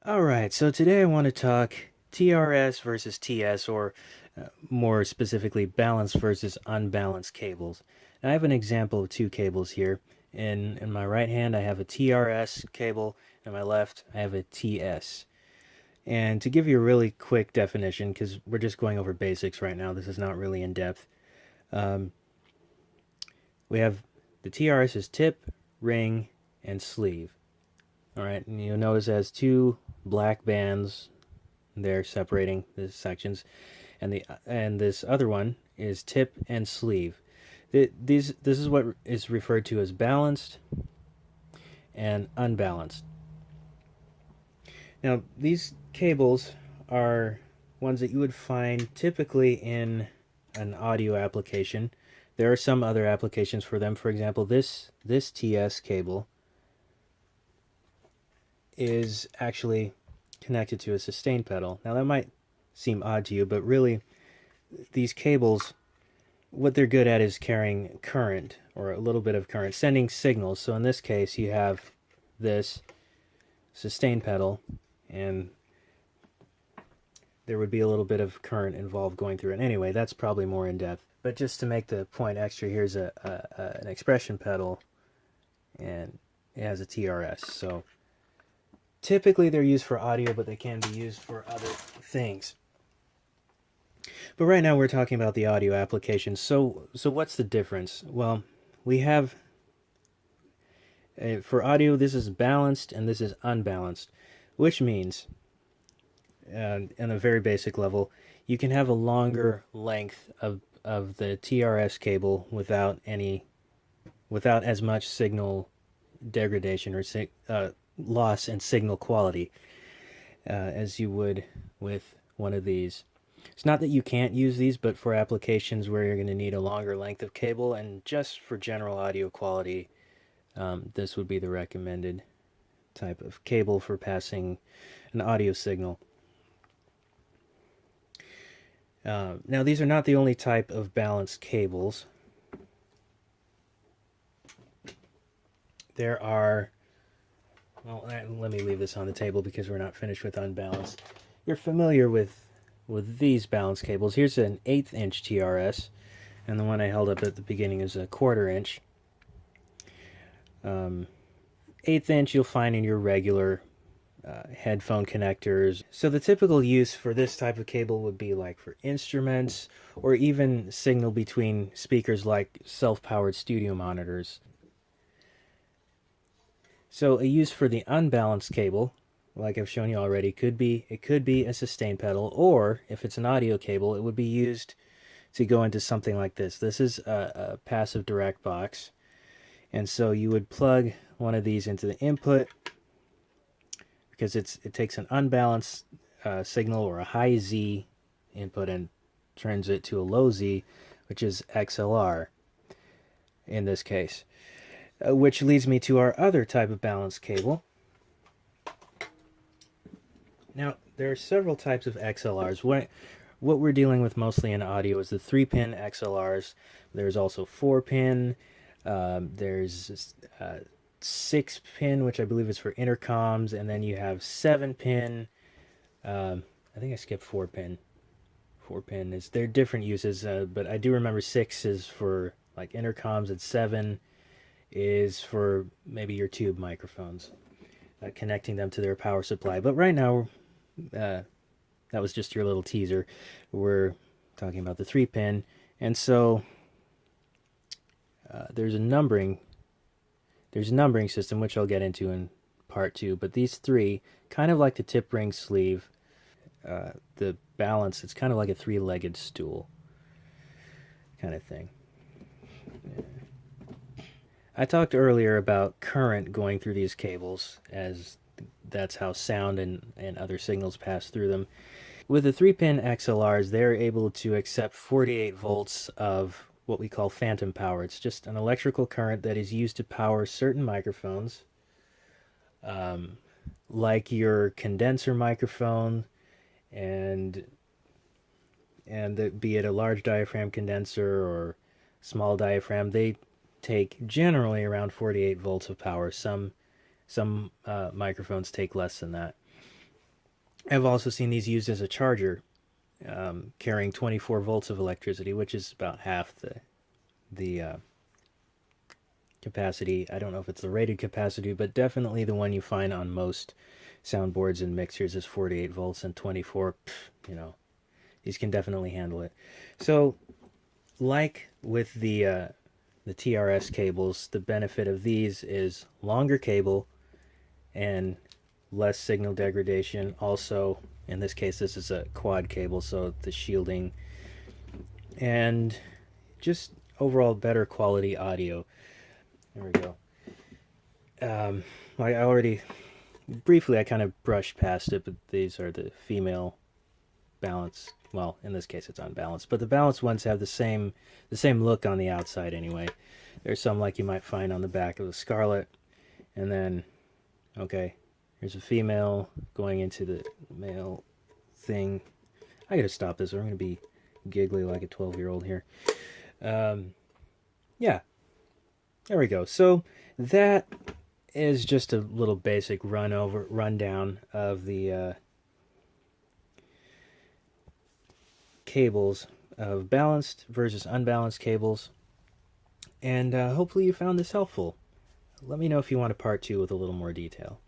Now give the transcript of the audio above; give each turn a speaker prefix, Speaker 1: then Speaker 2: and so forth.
Speaker 1: Alright, so today I want to talk TRS versus TS, or more specifically, balanced versus unbalanced cables. Now, I have an example of two cables here. In my right hand, I have a TRS cable, and my left, I have a TS. And to give you a really quick definition, because we're just going over basics right now, this is not really in depth, um, we have the TRS is tip, ring, and sleeve. Alright, and you'll notice it has two black bands there separating the sections, and this other one is tip and sleeve. This is what is referred to as balanced and unbalanced. Now, these cables are ones that you would find typically in an audio application. There are some other applications for them. For example, this TS cable is actually connected to a sustain pedal. Now, that might seem odd to you, but really, these cables, what they're good at is carrying current, or a little bit of current, sending signals. So in this case, you have this sustain pedal, and there would be a little bit of current involved going through it. Anyway, that's probably more in depth. But just to make the point extra, here's an expression pedal, and it has a TRS. So typically they're used for audio, but they can be used for other things. But right now we're talking about the audio application. So what's the difference? Well, we have, for audio, this is balanced and this is unbalanced, which means, on a very basic level, you can have a longer length of the TRS cable without as much signal degradation or loss in signal quality as you would with one of these. It's not that you can't use these, but for applications where you're going to need a longer length of cable and just for general audio quality, this would be the recommended type of cable for passing an audio signal. Now, these are not the only type of balanced cables. There are, well, let me leave this on the table because we're not finished with unbalanced. You're familiar with these balanced cables. Here's an 1/8 inch TRS, and the one I held up at the beginning is a 1/4 inch. 1/8 inch you'll find in your regular headphone connectors. So the typical use for this type of cable would be like for instruments, or even signal between speakers like self-powered studio monitors. So a use for the unbalanced cable, like I've shown you already, could be a sustain pedal, or if it's an audio cable, it would be used to go into something like this. This is a passive direct box, and so you would plug one of these into the input, because it takes an unbalanced signal or a high Z input and turns it to a low Z, which is XLR in this case. Which leads me to our other type of balanced cable. Now, there are several types of XLRs. What we're dealing with mostly in audio is the 3-pin XLRs. There's also 4-pin. There's 6-pin, which I believe is for intercoms, and then you have 7-pin. I think I skipped 4-pin. 4-pin is, they're different uses, but I do remember 6 is for like intercoms, and 7 is for maybe your tube microphones, connecting them to their power supply. But right now, that was just your little teaser. We're talking about the 3-pin, and so there's a numbering system, which I'll get into in part 2. But these three, kind of like the tip, ring, sleeve, the balance, it's kind of like a 3-legged stool kind of thing. I talked earlier about current going through these cables, as that's how sound and other signals pass through them. With the 3-pin XLRs, they're able to accept 48 volts of what we call phantom power. It's just an electrical current that is used to power certain microphones, like your condenser microphone, and be it a large diaphragm condenser or small diaphragm, they take generally around 48 volts of power. Some microphones take less than that. I've also seen these used as a charger, carrying 24 volts of electricity, which is about half the capacity. I don't know if it's the rated capacity, but definitely the one you find on most soundboards and mixers is 48 volts, and 24, these can definitely handle it. So, like with the TRS cables, the benefit of these is longer cable and less signal degradation. Also, in this case, this is a quad cable, so the shielding and just overall better quality audio. There we go. I already briefly I kind of brushed past it, but these are the female balance. Well, in this case, it's unbalanced, but the balanced ones have the same look on the outside anyway. There's some like you might find on the back of the Scarlet, and then okay, here's a female going into the male thing. I gotta stop this, or I'm gonna be giggly like a 12-year-old here. Yeah, there we go. So that is just a little basic rundown of the cables of balanced versus unbalanced cables, and hopefully you found this helpful. Let me know if you want a part 2 with a little more detail.